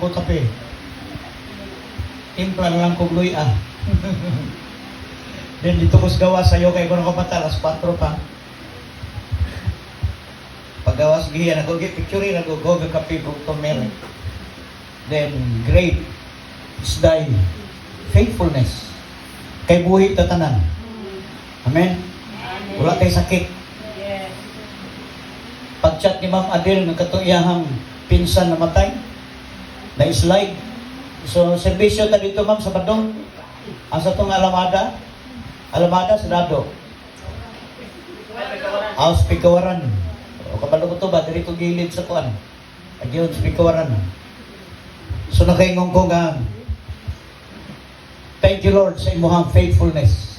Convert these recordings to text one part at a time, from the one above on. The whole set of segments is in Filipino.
ko kape. Timpla na lang kong luya. Then dito ko sa gawas sa'yo kay kung ako patalas, 4 pa. Paggawas giyan ako, picture rin ako, go kape, to meron. Then, great is thy faithfulness. Kay buhi tatanan. Amen? Wala kay sakit. Pag-chat ni Ma'am Adel, nagkatuyahang pinsan na matay, na-slide. So, servisyo ta dito, Ma'am, sa Badong. Ang sa itong Alamada, Senado. House Pikawaran. O kabalo ko ito ba, dito gilid sa kuan. Agyon sa Pikawaran. So, nakaingong ko nga, thank you, Lord, sa imuhang faithfulness.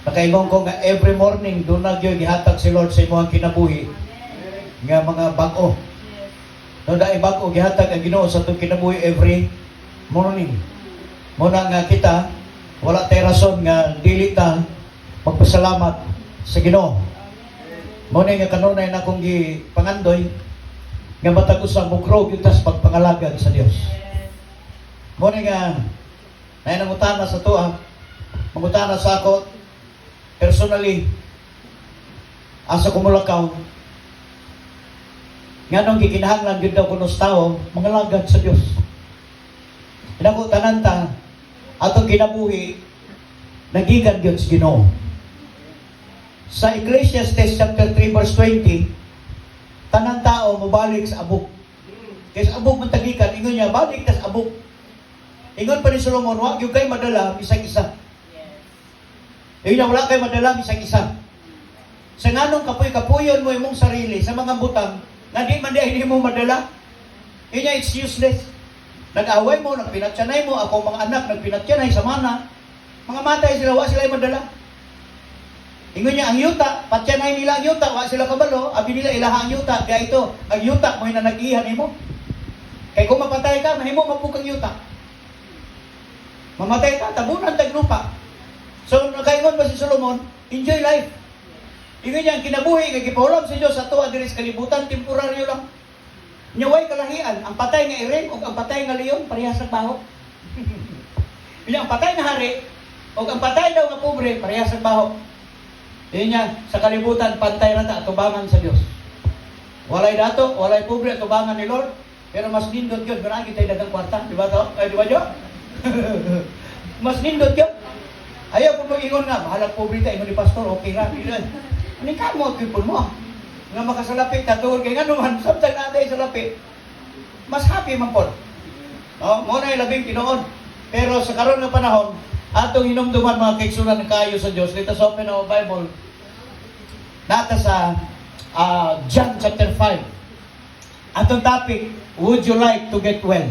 Nakaingong ko nga, every morning, doon na yun, gihatag si Lord sa imuhang kinabuhi. Nga mga bago. No, dahil bago, gihatag ang Ginoo sa itong kinabuhi every morning. Muna nga kita, wala tayo rason nga dili ta magpasalamat sa Ginoo. Muna nga kanunay na akong gipangandoy nga matag usang bukrog yung tas pagpangalagad sa Dios. Muna nga nanangutana sa tuwa, mangutana sa ako personally asa kumulakaw nga nung gikinahanglan gyud daw kuno sa tao mangalagad sa Dios. Pinagutanan ta atong kinabuhi nagikan gyud sa Ginoo. Sa Ecclesiastes chapter 3 verse 20, tanang tao mobalik sa abog. Kaya sa abog man tagikan, ingon niya balik ta sa abog. Ingon pa ni Solomon, wa gyud kay madala bisag isa. Ingon niya wala kay madala bisag isa. Sa nganong kapoy-kapoyon mo imong sarili sa mga butang na di man di mo madala. Ingon niya it's useless. Nag-away mo, nagpinatyanay mo, ako mga anak, nagpinatyanay sa mana. Mga matay sila, wa sila madala. Ingon niya, ang yuta, patyanay nila ang yuta, wa sila kabalo, abi nila ilaha ang yuta. Kaya ito, ang yuta mo yung nanagihan mo. Kaya kung mapatay ka, mahimo mapukang yuta. Mamatay ka, tabunan taglupa. So, nakaingon ba si Solomon, enjoy life. Ingon niya, ang kinabuhi, kagipahulam sa Diyos, sa tuwa, diris kalibutan, temporaryo lang. Nyaway kalahian, ang patay nga iring o ang patay nga leon, parehas sa baho. Ang patay nga hari o ang patay daw nga pobre, parehas sa baho. Yun niya, sa kalibutan, pantay na ta, atubangan sa Diyos. Walay dato, walay pobre, atubangan ni Lord. Pero mas nindot yun, marami tayo dagang kwarta. Di ba to? Di ba yun? Mas nindot yun. Ayaw po mag-ingon nga, mahalag pobre tayo, ni pastor, okay ra. Ano ka mo, people mo? Nga makasalapit, tatuhol kay nga naman, samtang natin sa lapit, mas happy man po. No? Muna yung labing tinoon. Pero sa karon ng panahon, atong hinumduman mga kaigsunan ng kayo sa Diyos, dito sa Open Our Bible, nata sa John chapter 5. Atong topic, would you like to get well?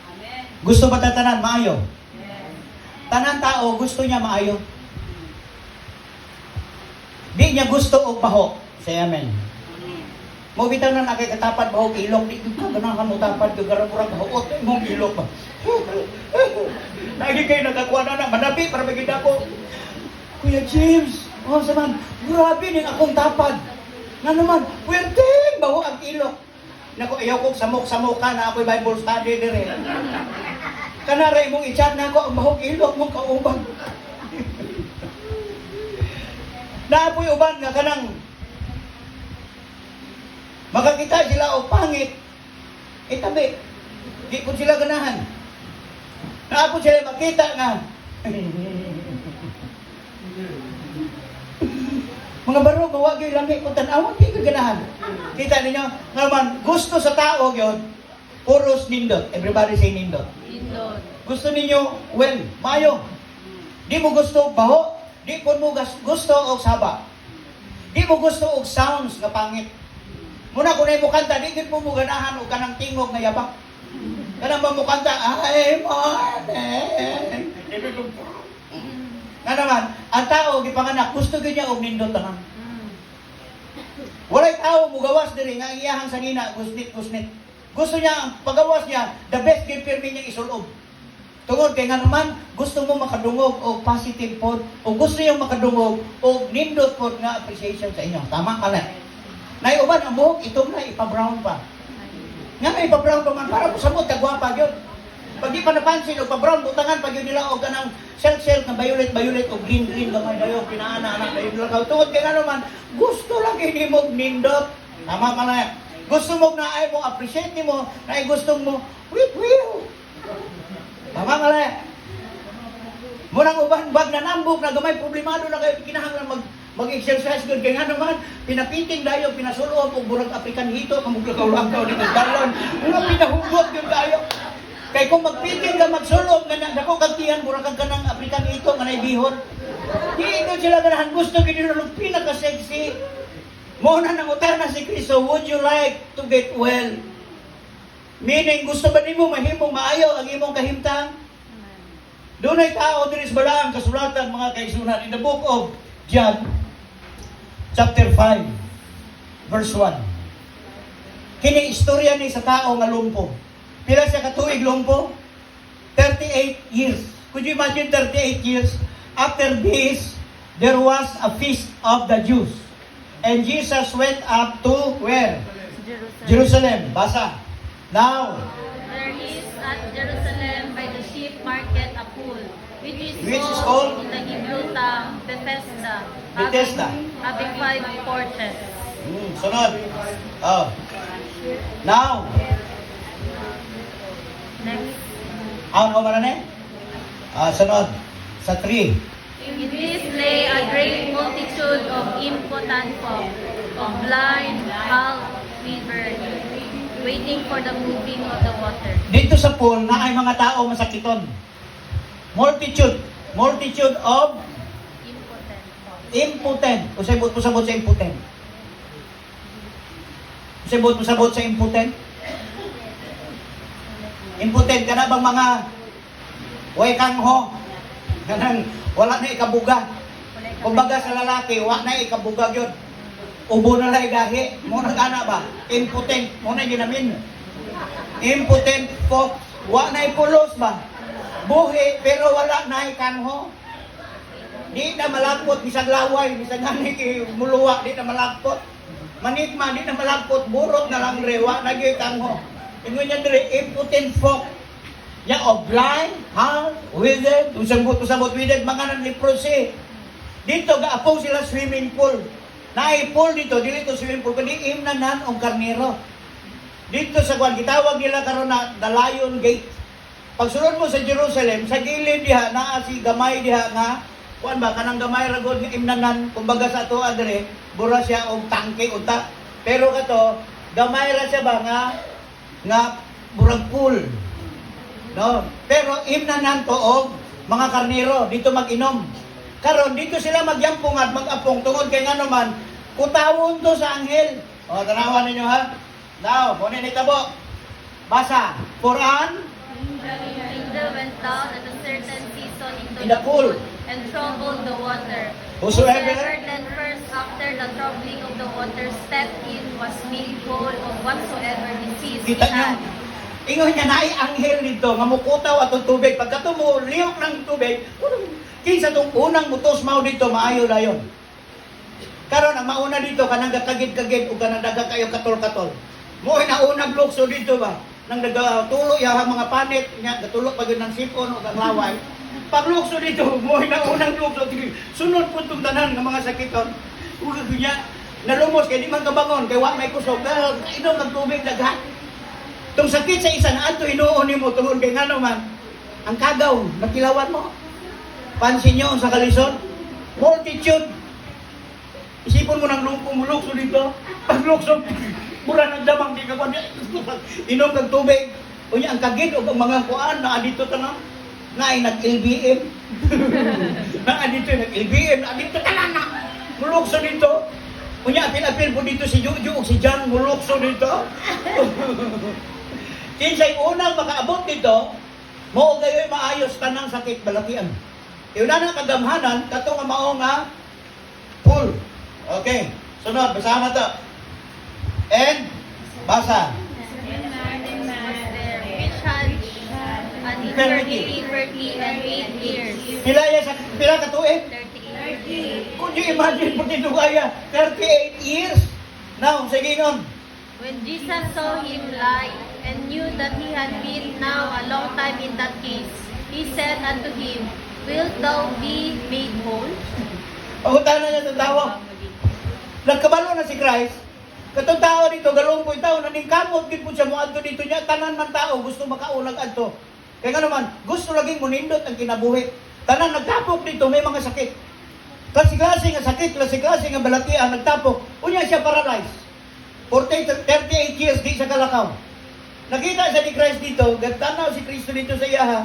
Amen. Gusto ba tatanan? Maayo? Yes. Tanan tao, gusto niya maayo. Di niya gusto og baho. Say amen. Mo bitaw na nakikatapat baho ilok, di ka ganahan mo tapad ka garang-garang bahoot mong ilok ba. Lagi kayo nagkakuha na manapi para magiging ako. Kuya James, oh saman, grabe ning akong tapad. Nga naman, puwerteng baho ang ilok. Nako, ayaw kong samok-samok ka na ako'y Bible study dire. Kanaray mong i-chat na ako ang bahong ilok mong kaubang. Naapoy uban nga kanang makakita sila o pangit, itabi. Di po sila ganahan. Naapoy sila makita nga. Mga baro, mawag yung langit kung tanawan, di ka ganahan. Kita ninyo, nga naman, gusto sa tao yun, puros nindot. Everybody say nindot. Nindot. Gusto ninyo, well, mayo. Di mo gusto baho, di po mo gusto og saba. Di mo gusto og sounds nga pangit. Muna kung mo kanta, di gid mo ganahan og kanang tingog nga yabak. Kanang mo kanta, ay morning. Nga naman, ang tao gipanganak gusto gyud niya og nindot tanan. Walay tao mo gawas diri nga iyahang sangina gusnit. Gusto niya ang pagawas niya, the best gyud pirmi niya isulob. Tungod kay nga naman, gusto mo makadungog o positive pod, o gusto niyo makadungog o nindot pod nga appreciation sa inyo. Tama ka na. Naiuban ang buhok, itong na ipa-brown pa. Nga may ipa-brown pa man, para po sabot, kagwapa yun. Pag di pa napansin, o pa-brown, butangan, pag yun nila, o ganang silk na violet, o green, gamay na yun, pinaana-anak na yun. Tungod kaya nga naman, gusto lang hindi mo nindot. Tama pa na yan. Gusto mo na ay mo, appreciate mo, na ay gusto mo, whip. Tama ka na yan. Munang uban, bag na nambok, na gamay, problemado na kayo, kinahanglan mag-exercise good kaya nga naman, pinapiting dayo, pinasulo, o burag African hito, kamuglakaw-lakaw dito, darlon, mga pinahugot yun tayo. Kaya kung magpiting ka, magsulo, nako kagtiyan, burag ka ng African hito, nga naibihon. Di ito sila ganahan, gusto ginilulong pinaka-sexy. Muna nang utar na si Kristo, would you like to get well? Meaning, gusto ba ni mo mahimong maayo ang imong kahimtang? Doon ay tao, dinis bala ang kasulatan, mga kaisunan, in the book of John, chapter 5, verse 1. Kini istorya ni sa tao nga lumpo. Pila siya katuig lumpo? 38 years. Could you imagine 38 years? After this, there was a feast of the Jews. And Jesus went up to where? Jerusalem. Basa. Now, there is at Jerusalem by the sheep market a pool, which is called in the Hebrew tongue Bethesda, Bethesda. having 5 porches. Sunod. Oh. Now, Next. ano man na sunod. Sa 3. In this lay a great multitude of impotent folk, of blind, halt, fever, waiting for the moving of the water. Dito sa pool na ay mga tao masakiton. Multitude of impotent. Usabot sa impotent. Usabot sa impotent. Impotent ka na bang mga way kangho? Kanang wala na ikabuga. Kumbaga sa lalaki, wala na ikabuga yun. Ubo na lang gahi. Muna gana ba? Impotent. Muna ginamin. Impotent folk. Wala na ipulos ba? Buhi, pero wala na ikanho. Di na malagpot, bisag laway, bisag nani muluwa, di na malagpot. Manikma, di na malagpot, burot na lang rewa, nag-ikanho. Ingon niya dire, impotent folk. Ya of blind, halt, withered, usabot withered, mga nanliprosi. Dito, gaapong sila swimming pool. Naipol dito, dito swimming pool, kundi imnanan o karnero. Dito sa kwan, gitawag nila karon na the Lion Gate. Pagsunod mo sa Jerusalem, sa gilid diha, naa si gamay diha nga, kwan ba, kanang gamay ragod nga imnanan, kumbaga sa to adre, bura siya og tangke unta. Pero kato, gamay ra siya ba nga burag pool. No? Pero imnanan to og mga karnero, dito mag-inom. Karon dito sila magyampong at mag-apong tungod kay nga naman kutawon to sa anghel. O tanawan ninyo ha. Now, muna ni tabo. Basa. For an Angel went down at a certain season into in the pool and troubled the water. Whosoever then first after the troubling of the water stepped in was made whole of whatsoever disease he kita nyo. had. Ingon niya na anghel dito nga mukutaw atong tubig. Pagkato mo liyok ng tubig, kinsa tong unang mutos mao dito maayo dayon. Karon ang mauna dito kanang gatagid-kagid o kanang daga kayo katol-katol. Mo na unang lukso dito ba? Nang nagatulo ya mga panit nya gatulo pag ng sipon o ang laway. Paglukso dito mo na unang lukso sunod pud tong tanan nga mga sakiton. Ug niya nalumos kay di man kabangon kay wa may kusog. Inom ng tubig daghan. Itong sakit sa isa na ato inuon mo tungod kay nga naman ang kagaw nakilawan mo. Pansin nyo sa kalisod, multitude. Isipon mo ng lumulukso dito. Paglukso, mura ng damang di ka kwan. Inom ng tubig. O niya, ang kagid o ang mga kuan na dito tanang na ay nag-LBM. Na dito nag-LBM, na dito talana. Mulukso dito. O niya, apil-apil po dito si Juju o si Jan, mulukso dito. Kinsay unang makaabot dito, mo gayoy maayos tanang sakit balakian. Iuna na kagamhanan, kato nga mao nga pool. Okay, sunod, basahan na to. And, basa. Which had an infirmity and 8 years. Pila ka tuig? 38. Could you imagine po dito kaya? 38 years. Now, sige nun. When Jesus saw him lie and knew that he had been now a long time in that case, he said unto him, Wilt thou be made whole? Pagkutanan niya itong tao. Nagkabalo na si Christ. Katong tao dito, galong po yung tao, naningkamot din po siya mo adto dito niya, tanan man tao, gusto makaulag adto. Kaya nga naman, gusto laging munindot ang kinabuhi. Tanan nagtapok dito, may mga sakit. Klase-klase nga sakit, klase-klase nga balatian, nagtapok. Unya siya paralyzed. For 38 years, di siya kalakaw. Nakita siya ni Christ dito, gagtanaw si Kristo dito sa iyaha.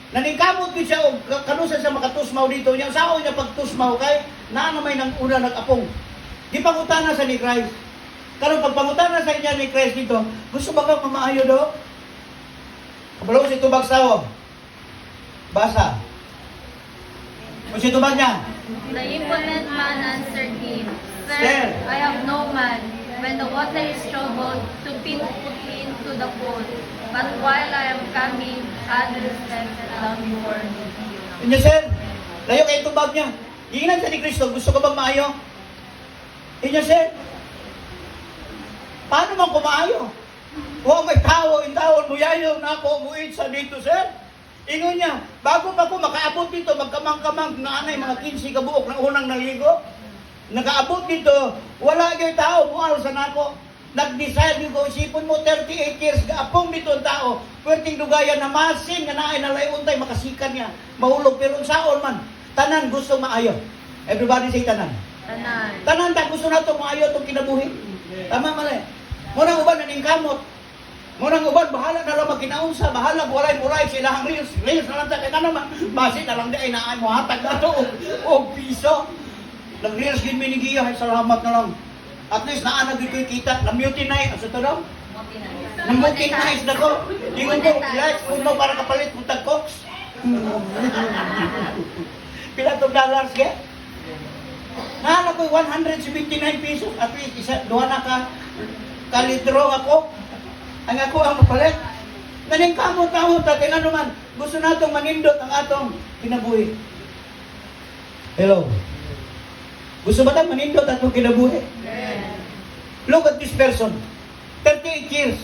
Naningkamot din siya, o kanusa siya makatusmaw dito. Yung sao niya pagtusmaw kay, naanamay ng una nag-apong. Di pangutana sa ni Christ. Karon pagpangutana sa niya ni Christ dito, gusto ba kang mamaayo do? Kabalo si tubag sao. Basa. Kung si tubag niya. The impotent man answered him, Sir, Sir, I have no man, when the water is troubled, to put into the pool. But while I am coming, others let down before me. Inyo sir, layo kayo tubag niya. Giingnan sa ni Kristo, gusto ka bang maayo? Inyo sir, paano man kumaayo? Kung may tao, intawon mo yayo na ako umuit sa dito sir. Ingon niya, bago pa ko makaabot dito, magkamang-kamang na anay, mga 15 kabuok na unang naligo. Nakaabot dito, wala yung tao, mual sa nako. Nag-decide ko, isipon mo 38 years, gaapong dito ang tao, pwedeng dugayan na masin, nga naay na layuntay, makasikan niya, mahulog, pero saon man, tanan gusto maayo. Everybody say tanan. Tanan. Tanan ta gusto na itong maayo itong kinabuhi. Tama mali. Munang uban naningkamot. Munang uban, bahala na lang magkinaunsa, bahala buray-buray sila ang reels na lang ta, kaya naman, masin na lang di ay naay mo, hatag na ito, o piso. Nag-reels din minigiya, ay salamat na lang. At least naanag ko'y kita, na-mutinize, asa ito daw? Na-mutinize na ko. Ingon ko, like, uno para kapalit, putag cox. Pila itong dollars, kaya? Nahanap ko 179 pesos, at least, isa, duha na ka, kalitro ako. Ang ako ang kapalit. Naningkamot-kamot, at nga naman, gusto natong manindot ang atong kinabuhi. Hello. Gusto ba tayo manindot atong kinabuhi? Look at this person. 38 years.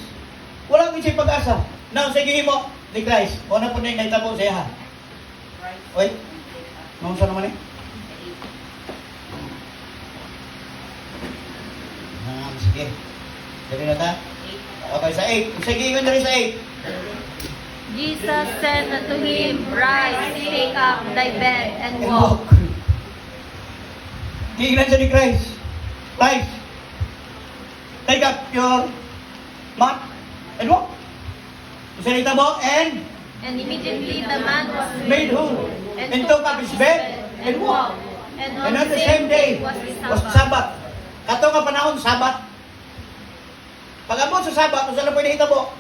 Walang isip pag-asa. Now, sige mo, ni Christ. O na po na yung naitabo sa iya. Oy, maunsa naman eh? Sige. Sige na ta? Okay, sa 8. Sige, yun na rin sa 8. Jesus said unto him, Rise, take up thy bed, and And walk. walk. Tingnan siya ni Christ. Christ, take up your mat and walk. Salita mo, and And immediately the man was made whole, and took up his bed and walked. And And on the same day was the was Sabbath. Kato nga panahon, Sabbath. Pag abot sa Sabbath, kung saan na pwede hitabo?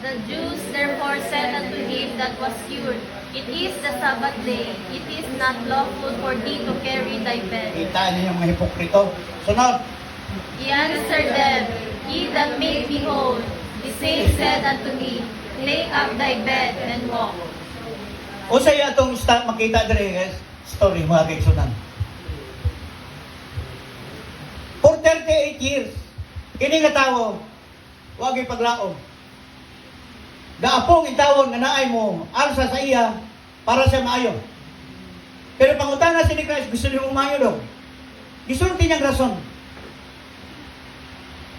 The Jews therefore said unto him that was cured, It is the Sabbath day. It is not lawful for thee to carry thy bed. Kita niyo yung mga hipokrito. Sunod. He answered them, Ye that made me whole, the same said unto me, Take up thy bed and walk. O sa iyo itong makita dire story mga kaigsunan. For 38 years, kini nga tawo, wag ipaglaom. Daapong itawon nga naay mo, alsa sa iya, para sa maayo. Pero pangutana si ni Christ, gusto niyo maayo daw. Gisulti niyang rason.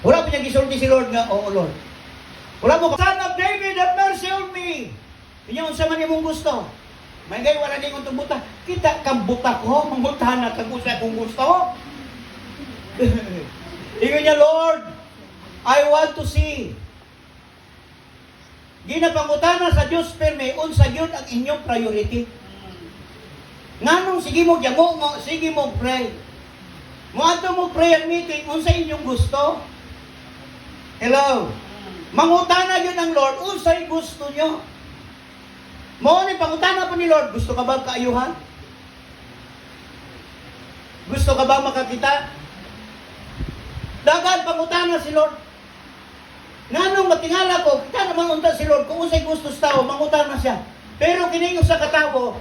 Wala pa niya gisulti si Lord nga, Oo Lord. Wala mo, Son of David, have mercy on me. Inyong sa man imong gusto. May gay, wala din kong buta. Kita kang buta ko, mangutahan na kang gusto kung gusto. Ingon niya, Lord, I want to see. Ginapangutana sa Diyos perme, unsa yun ang inyong priority. Nganong sige mo, gyamo mo, sige mo pray. Mo ato mo prayer meeting, unsa inyong gusto. Hello. Mangutana yun ang Lord, unsay gusto nyo. Mo ni pangutana po ni Lord, gusto ka ba kaayuhan? Gusto ka ba makakita? Dagan pangutana si Lord. Nganong matingala ko, kita naman unta si Lord, kung usay gusto sa tao, mangutana siya. Pero kiningo sa katawo,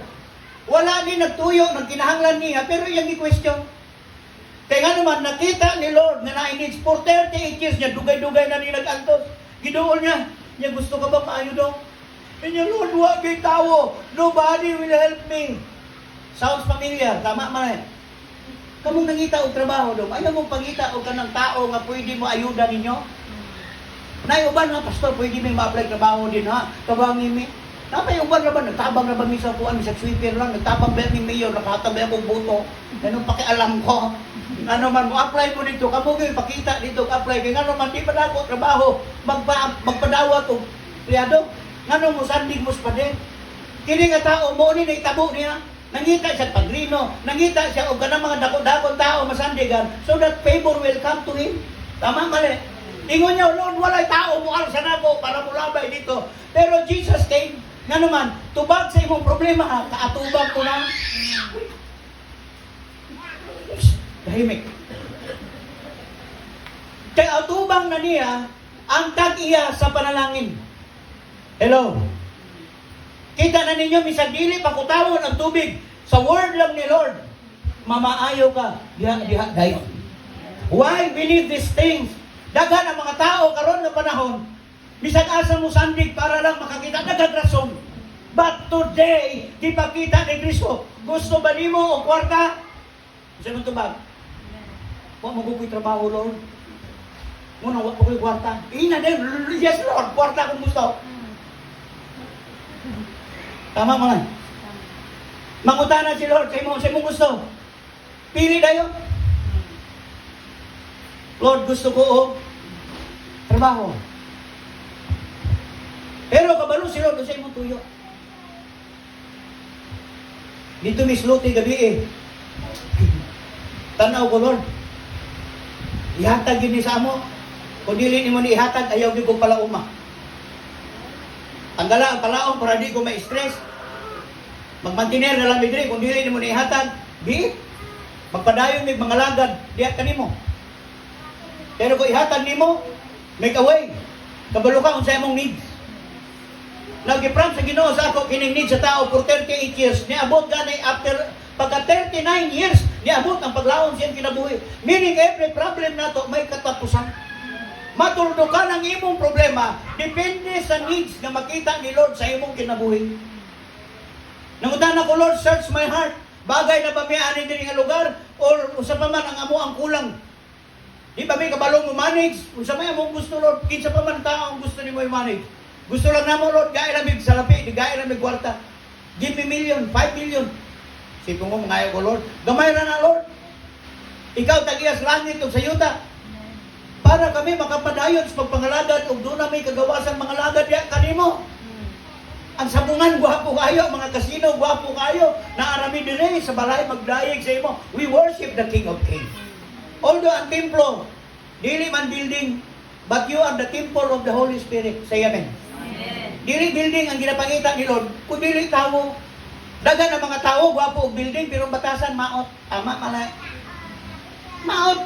wala ni nagtuyo, nagkinahanglan niya, pero iyang i-question. Kaya nga naman, nakita ni Lord na na-needs for 38 years niya, dugay-dugay na ni nag-antos. Gidoon niya, gusto ka ba maayo daw? Niya, Lord, wag kay tao. Nobody will help me. Sounds familiar, tama man eh. Kamong nangita og trabaho daw, ayaw mong pangita og kanang tao nga pwede mo ayuda ninyo. Uban nga, pastor, pwede may ma-apply trabaho din ha. Kabangin mi. Napay uban na ba, nagtabang na ba mi sa kuan, sa sweeper lang, nagtabang ba mi mayor, nakahatag ba akong boto. Anong pakialam ko? Ano man mo apply mo dito, kamo gyud pakita dito apply kay ngano man di pa nako trabaho, magpadawat og empleyado. Ngano mo sandig mo sa paden. Kini nga tao mo ni naitabo niya. Nangita siya pagrino, nangita siya og kanang mga dako-dakong tao masandigan so that favor will come to him. Tama mali. Ingon niya, Lord, walay tao mo alsa nako para mulabay dito. Pero Jesus came, nga naman, tubag sa imong problema ha, kaatubag ko na. Tahimik. Kaya atubang na niya, ang tag-iya sa panalangin. Hello? Kita na ninyo, misag dili pakutawon ang tubig. Sa word lang ni Lord, mamaayo ka. Diha, dahil. Why we need these things? Daghan ang mga tao karon nga panahon, bisag asa mo sandig para lang makakita, daghan rason. But today, di pa kita ni Kristo. Gusto ba nimo o kwarta? Sa mong tubag? Wa mo kukoy trabaho, Lord. Muna, wa ko kwarta. Ina din, yes, Lord, kwarta kung gusto. Tama mo lang. Mangutana si Lord sa imong gusto. Pili dayo. Lord, gusto ko trabaho. Pero kabalo si Lord sa imong tuyo. Dito misluti gabi eh. Tanaw ko, Lord. Ihatag yun ni sa amo. Kung dili ni mo ni ihatag, ayaw di ko palauma. Tanggala ang palaong para di ko ma-stress. Magmantiner na lang midri. Kung dili ni mo ni ihatag, di. Magpadayon may mga lagad. Diya ka ni mo. Pero kung ihatag ni mo, make a way. Kabalo ka kung sa imong needs. Nag-i-pram sa Ginoo sa ako kining needs sa tao for 38 years. Niabot ganay after pagka 39 years, niabot ang paglaom siyang kinabuhi. Meaning every problem nato may katapusan. Matuldo ka ng imong problema, depende sa needs na makita ni Lord sa imong kinabuhi. Nangutan ako, Lord, search my heart. Bagay na ba may ani diri nga lugar or usa pa man ang amo ang kulang? Di ba may kabalong mo manage? Unsa may among gusto, Lord? Kinsa pa man tao ang gusto nimo i-manage? Gusto lang namo, Lord, gaya lang mig salapi, di gaya lang mig kwarta. Give me million, 5 million. Sipong mo, ngayon ko, Lord. Gamay na, Lord. Ikaw tag-iyas langit o sa yuta. Para kami makapadayon sa pagpangalagad o doon na may kagawasan mga lagad ya kanimo. Ang sabungan, gwapo kayo. Mga kasino, gwapo kayo. Naarami dire sa balay, magdayeg sa imo. We worship the King of Kings. Although ang templo, dili man building, but you are the temple of the Holy Spirit. Say amen. Dili building ang ginapangita ni Lord, kung dili tao. Dagan ang mga tao, gwapo og building, pero batasan, maot. Tama, malay. Maot.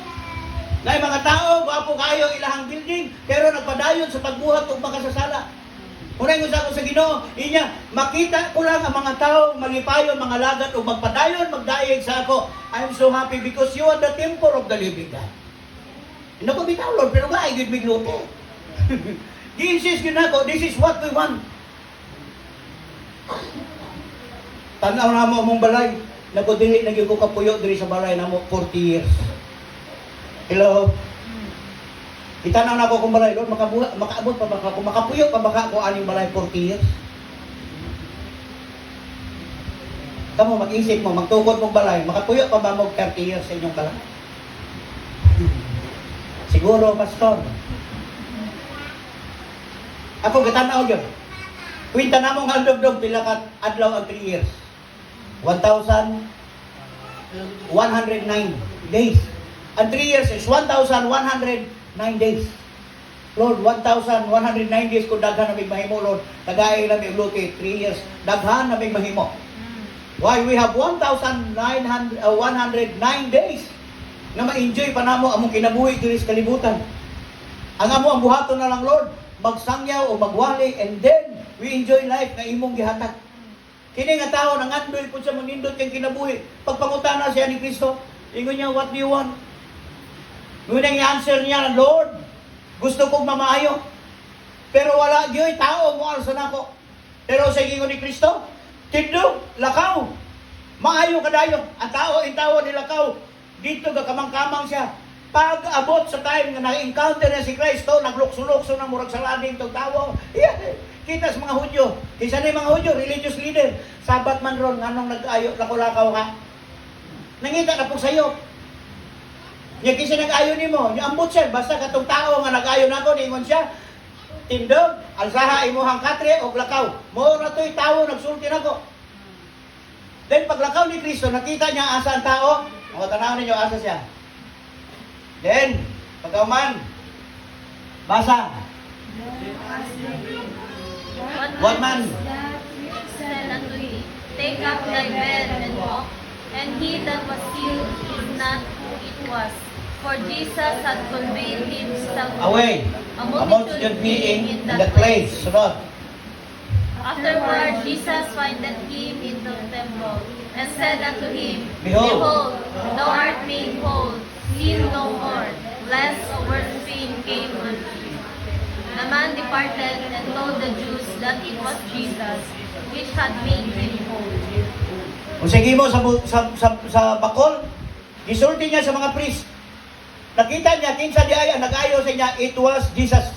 Dahil mga tao, gwapo kayo ilahang building, pero nagpadayon sa pagbuhat o makasasala. Unay ko sa Ginoo, inya, makita ko lang ang mga tao, magipayon, mga lagat, o magpadayon, magdayeg sa ako. I'm so happy because you are the temple of the living God. Hindi ko bitaw, Lord, pero nga, ay good bigluto. Gi-insist yun ako, this is what we want. Tanaw na mo mong balay, nagudili, naging ko kapuyo diri sa balay na mo 40 years. Hello? Itanaw na ako kung balay, Lord, makaabot pa baka, kung makapuyo pa baka ako aning balay 40 years. Kamu mag-isip mo, magtukod mong balay, makapuyo pa ba mo 30 years sa inyong balay? Siguro, pastor. Ako, gatanaw yun. Kwinta na mong haldog-dog, pila ka adlaw ang 3 years. 1,109 days. And 3 years is 1,109 days. Lord, 1,109 days kung daghan na may mahimo, Lord. Tagay na may luti, 3 years. Daghan na may mahimo. Why? We have 1,109 days na ma-enjoy pa namo among kinabuhi diri sa kalibutan. Ang amo ang buhaton na lang, Lord, magsangyaw o magwali, and then we enjoy life na imong gihatag. Kini nga tao nang andoy pud sa manindot kang kinabuhi. Pagpangutana siya ni Kristo, ingon niya, what do you want? Ngunang i-answer niya, Lord, gusto kong mamaayo. Pero wala diyo'y tao mo alsa nako. Pero sa ingon ni Kristo, tidlo, lakaw. Maayo kadayo. Ang tao, ni lakaw. Dito kamang-kamang siya. Pag abot sa time nga na-encounter na si Kristo, naglukso-lukso ng murag sa lading itong tao. Yeah. Kita sa mga Hudyo. Isa na yung mga Hudyo, religious leader. Sabat man ron, anong nag-ayo, lakaw-lakaw ka. Nangita na po sa'yo. Niya kisa nag-ayo ni mo, niambot siya. Basta katong tao nga nag-ayo na ko, ningon siya. Tindog, alsaha imuhang katre o lakaw. Mo na to'y tao, nagsulti na ko. Then paglakaw ni Kristo, nakita niya asa ang tao. Mga tanaw ninyo, asa siya. Then, pagkauman, basa. What man? Said unto him, take up thy bed and walk. And he that was healed is not who it was, for Jesus had conveyed himself Away. a A multitude being in the place. Sunod. Afterward, Jesus findeth him in the temple, and said unto him, Behold. Behold, thou art made whole, sin no more, lest a worse thing came unto you. The man departed and told the Jews that it was Jesus, which had made him whole. Kung sige mo sa bakol, gisulti niya sa mga priest. Nakita niya, kinsa di ay, nag-ayo sa niya, it was Jesus.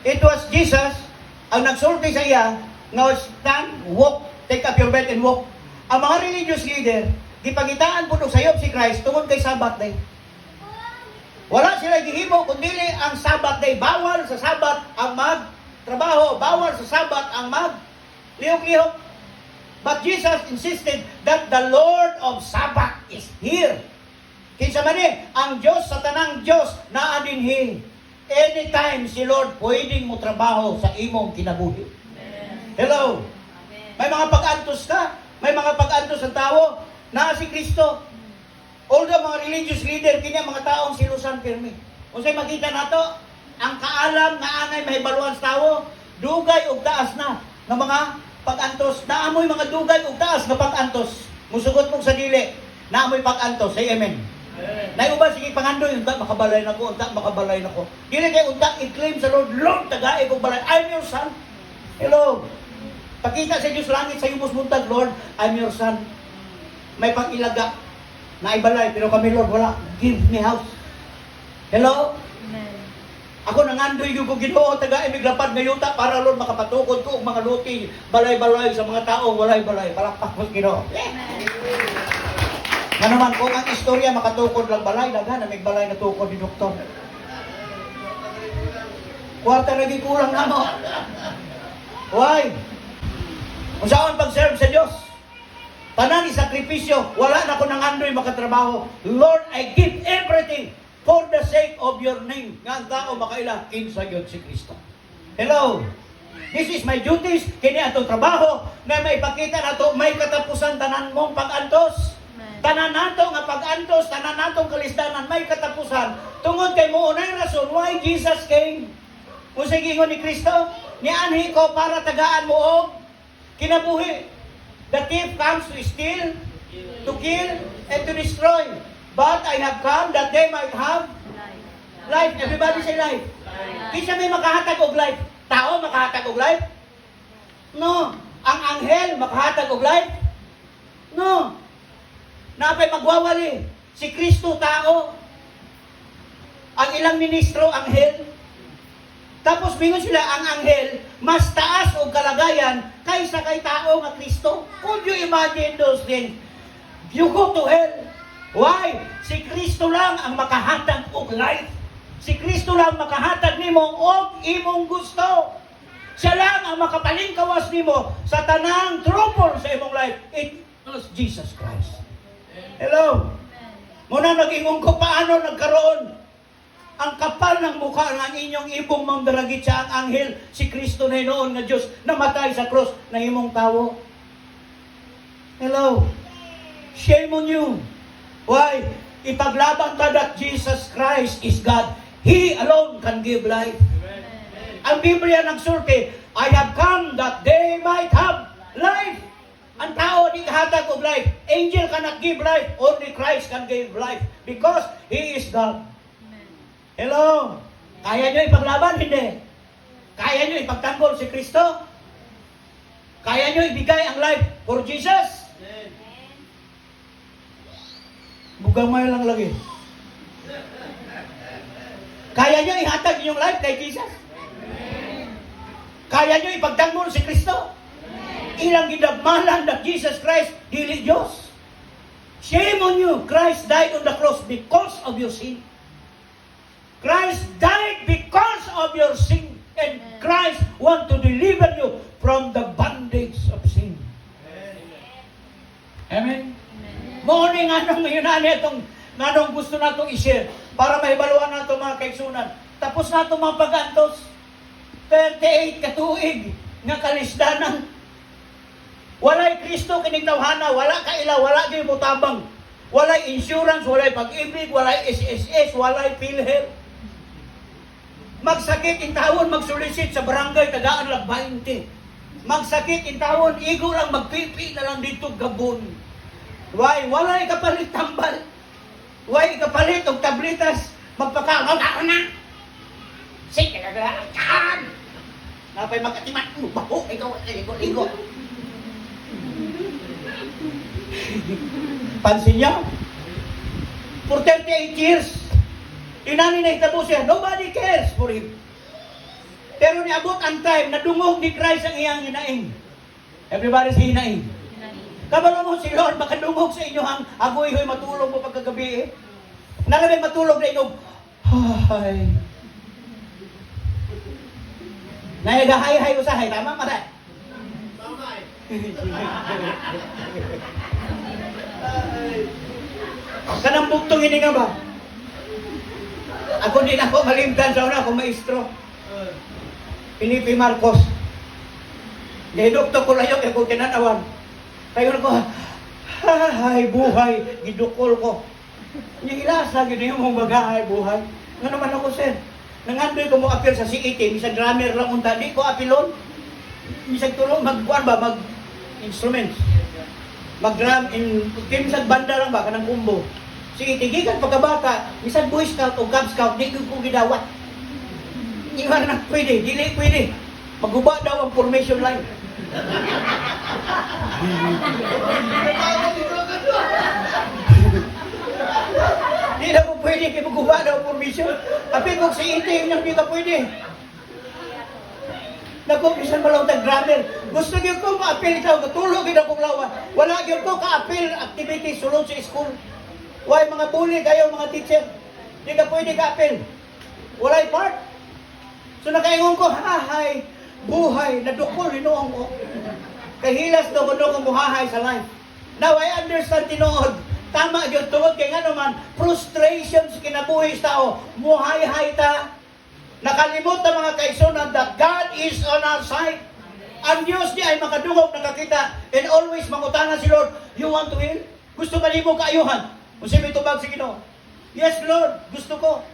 It was Jesus ang nagsulti sa iya, nga stand, walk, take up your bed and walk. Ang mga religious leader, gipagitaan po sayop si Christ tungod kay Sabbath day. Wala sila gihimo kundi ang Sabbath day. Bawal sa Sabbath ang magtrabaho, bawal sa Sabbath ang maglihok-lihok. But Jesus insisted that the Lord of Sabbath is here. Kinsa man ang Diyos sa tanang Diyos naa dinhi. Anytime si Lord pwedeng mo trabaho sa imong kinabuhi. Hello. May mga pag-antos ka, may mga pag-antos ang tao na si Kristo. Although mga religious leader kini mga taong silusan pirmi. Unsay makita nato ang kaalam nga anay mahibaluan sa tao, dugay ug taas na ng mga pag-antos. Naamoy mga dugay ug taas nga pag-antos. Musugot mo sa dili, naamoy pag-antos. Say amen. Naiuban sige pangandoy, unta makabalay nako, unta makabalay nako. Dili kay unta i-claim sa Lord, Lord tagaay kog balay. I'm your son. Hello. Pakita sa Diyos langit sa imong buntag, Lord, I'm your son. May pag-ilaga na ibalay, pero kami Lord, wala. Give me house. Hello? Amen. Ako nangandoy yung Ginoo, taga imiglapad nga yuta para Lord makapatukod ko og mga luti, balay-balay sa mga tao, walay-balay. Palakpak mo Ginoo. Nga naman, kung ang istorya makatukod lang balay, daghan na may balay na tukod ni Doktor. Kwarta naging kulang na mo. Why? Kung saan pag-serve sa Diyos, tanan ni sakripisyo, wala na ko nangandoy makatrabaho. Lord, I give everything for the sake of your name. Nga ang tao makaila, kinsa gyud si Kristo. Hello. This is my duties. Kini atong trabaho na may pakita nato may katapusan tanan mong pag-antos. Tanan nato nga pag-antos, tanan natong kalisdanan may katapusan. Tungod kay mo unay rason why Jesus came. Kung sa gingon ni Kristo, nianhi ko para tagaan mo og kinabuhi. The thief comes to steal, to kill, and to destroy. But I have come that they might have life. Everybody say life. Kinsa may makahatag og life? Tao makahatag og life? No. Ang anghel makahatag og life? No. Napay magwawali. Si Kristo tao. Ang ilang ministro anghel. Tapos mingon sila ang anghel mas taas og kalagayan kaysa kay tao nga Kristo. Could you imagine those things? You go to hell. Why? Si Kristo lang ang makahatag og life. Si Kristo lang makahatag nimo og imong gusto. Siya lang ang makapalingkawas nimo sa tanang trouble sa imong life. It was Jesus Christ. Hello. Muna nag-ingon ko paano nagkaroon ang kapal ng mukha ng inyong ibong mandaragit sa ang anghel, si Kristo na noon nga Diyos, namatay sa cross na imong tao. Hello. Shame on you. Why? Ipaglaban ka that Jesus Christ is God. He alone can give life. Amen. Ang Biblia nagsulti, I have come that they might have life. Ang tao di kahatag og life. Angel cannot give life. Only Christ can give life. Because He is God. Hello? Kaya nyo ipaglaban? Hindi. Kaya nyo ipagtanggol si Kristo? Kaya nyo ibigay ang life for Jesus? Bugamay lang lagi. Kaya nyo ihatag yung life kay Jesus? Kaya nyo ipagtanggol si Kristo? Ilang gidagmalan na Jesus Christ, dili Diyos. Shame on you. Christ died on the cross because of your sin. Christ died because of your sin. And Christ want to deliver you from the bondage of sin. Amen? Morning, anong yun itong anong gusto natong i-share para mahibaluan nato mga kaigsunan. Tapos nato mga pagantos. 38 katuig nga kalisdanan. Walay Kristo kining tawhana, wala ka ila, wala gyud mo tabang. Walay insurance, walay pag-ibig, walay SSS, walay PhilHealth. Magsakit in tawon, magsulisit sa barangay tagaan lang 20. Magsakit in tawon, igo lang magpipi na lang dito gabon. Why? Walay kapalit tambal. Why kapalit og tablitas, magpakaon ako na. Sige na kan. Napay makatimat mo, baho, ikaw ligo. Pansin niya? For 38 years, inani na hitabo siya, nobody cares for him. Pero niabot ang time na dungog ni Christ ang iyang hinaing. Everybody say hinaing. Kabalo mo si Lord, makadungog sa inyo hang agoy-hoy matulog mo pagkagabi eh. Nalamay matulog na inog. Hay. Naigahay-hay usahay, tama matay? Kanang buktong ini nga ba? Ako din ako malimtan sa una, ako maestro. Felipe Marcos. Gahidokto ko layo, kaya ko kinanawan. Kaya ko, hay buhay, gidukol ko. Ilasa, gini yung magahay buhay. Nga naman ako, sir. Nangandoy ko mo appeal sa CET, misang drummer lang unta, di ko apilon. Misang tulong, mag-instruments. Mag-drum, misang banda lang ba, kanang kumbo. CET, gikan pagkabata, misang Boy Scout o Cub Scout, di ko gidawat. Hindi nga na pwede, dili pwede. Maguba daw ang formation line. Di na po pwede kayo maguba daw ang formation. Tapi kung si ite yun yung di ka pwede. Nag-umpisan mo lang tag-drummer. Gusto niyo ko ma-appeal ikaw, natulog yun akong lawa. Wala yun ko ka-appeal activities sulod sa school. Why mga bully kayo, mga teacher? Di ka pwede ka-appeal. Wala'y part. So nakaingon ko, hahay, buhay, nadukol, hinuong ko. Kahilas daw ko doon kong buhahay sa life. Now I understand tinood. Tama yun, tungod kay nga naman, frustration sa kinabuhi sa tao. Muhay-hay ta. Nakalimot na mga kaisunan that God is on our side. Ang Diyos niya ay makadungog, nakakita, and always mangutangan si Lord, you want to heal? Gusto ba mo kaayuhan? Kung may tubag si Ginoo. Yes, Lord, gusto ko.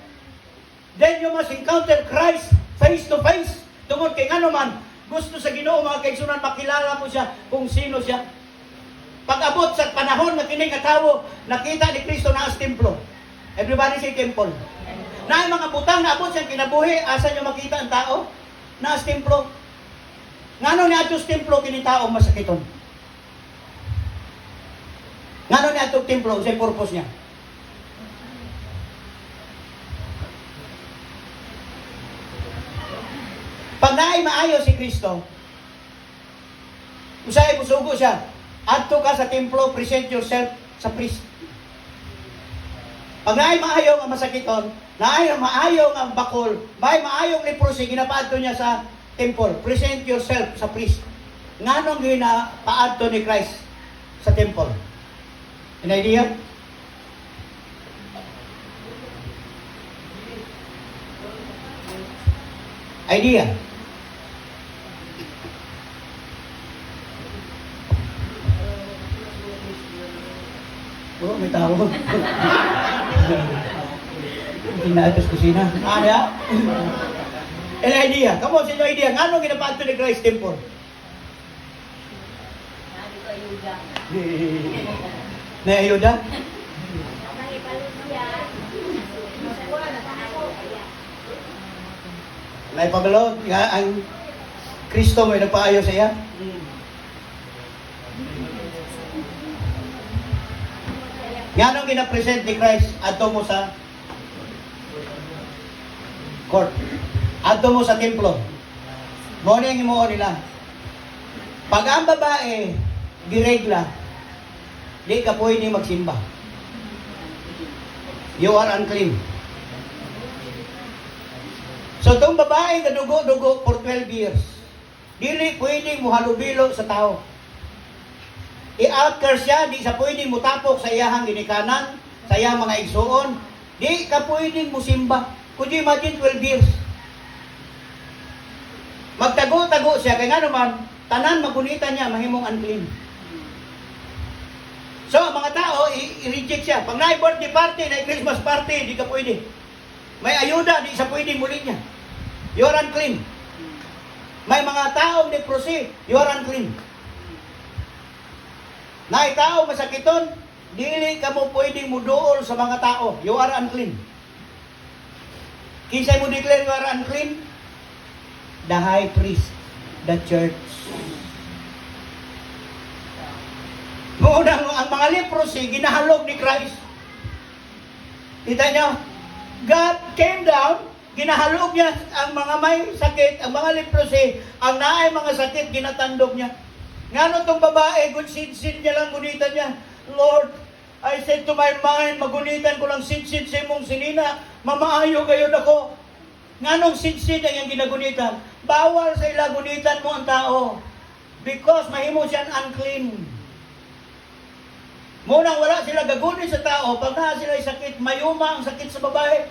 Then you must encounter Christ face to face. Tungod kay nga naman, gusto sa Ginoo mga kaigsunan, makilala mo siya kung sino siya. Pag-abot sa panahon na kining katawo, nakita ni Kristo na as templo. Everybody say temple. Na ang mga butang na abot siyang kinabuhi, asa niyo makita ang tao? Na as templo. Ngano ni atos templo kini tao masakiton? Ngano ni atos templo sa purpose niya? Pag naay maayo si Kristo, usay musugo siya, adto ka sa templo, present yourself sa priest. Pag naay maayo nga masakiton, naay maayo nga bakol, may maayong leprosy, ginapaadto niya sa temple, present yourself sa priest. Nganong ginapaadto ni Christ sa temple? An idea? Idea? Oh, may tawag. Hindi na atas kusina. Ada? An idea. Come on, sa inyo idea. Ngano ginapaadto ni Christ temple? May ayuda? Naipabalo nga ang Kristo may nagpaayo sa iya. Nga nung ginapresent ni Christ, adto mo sa court. Adto mo sa templo. Mo ni ang imuon nila. Pag ang babae, giregla, di ka pwede magsimba. You are unclean. So itong babae na dugo-dugo for 12 years, dili pwedeng muhalubilo sa tao. I-alter siya, di sa pwedeng mutapok sa iyahang ginikanan, sa iyahang mga igsuon, di ka pwedeng musimba. Could you imagine 12 years? Magtago-tago siya, kaya nga naman, tanan magunitan niya, mahimong unclean. So, ang mga tao, i-reject siya. Pag na-birthday party, na-Christmas party, di ka pwede. May ayuda, di sa pwede muli niya. You are unclean. May mga taong leprosy, you are unclean. Na tao masakiton, dili ka mo pwedeng muduol sa mga tao. You are unclean. Kinsay mo declare you are unclean? The high priest, the church. Muna ang mga leprosy, ginahalog ni Christ. Kita nyo? God came down, ginahalog niya ang mga may sakit, ang mga leprosy, ang naay mga sakit, ginatandog niya. Ngano tong babae, sin niya lang, gunitan niya. Lord, I said to my mind, magunitan ko lang sin sa imong sinina, mamaayo kayo ako. Nganong sin ang iyang ginagunitan? Bawal sa ila gunitan mo ang tao. Because mahimo siya unclean. Munang wala sila gagunin sa tao, pag na sila sakit, mayuma ang sakit sa babae.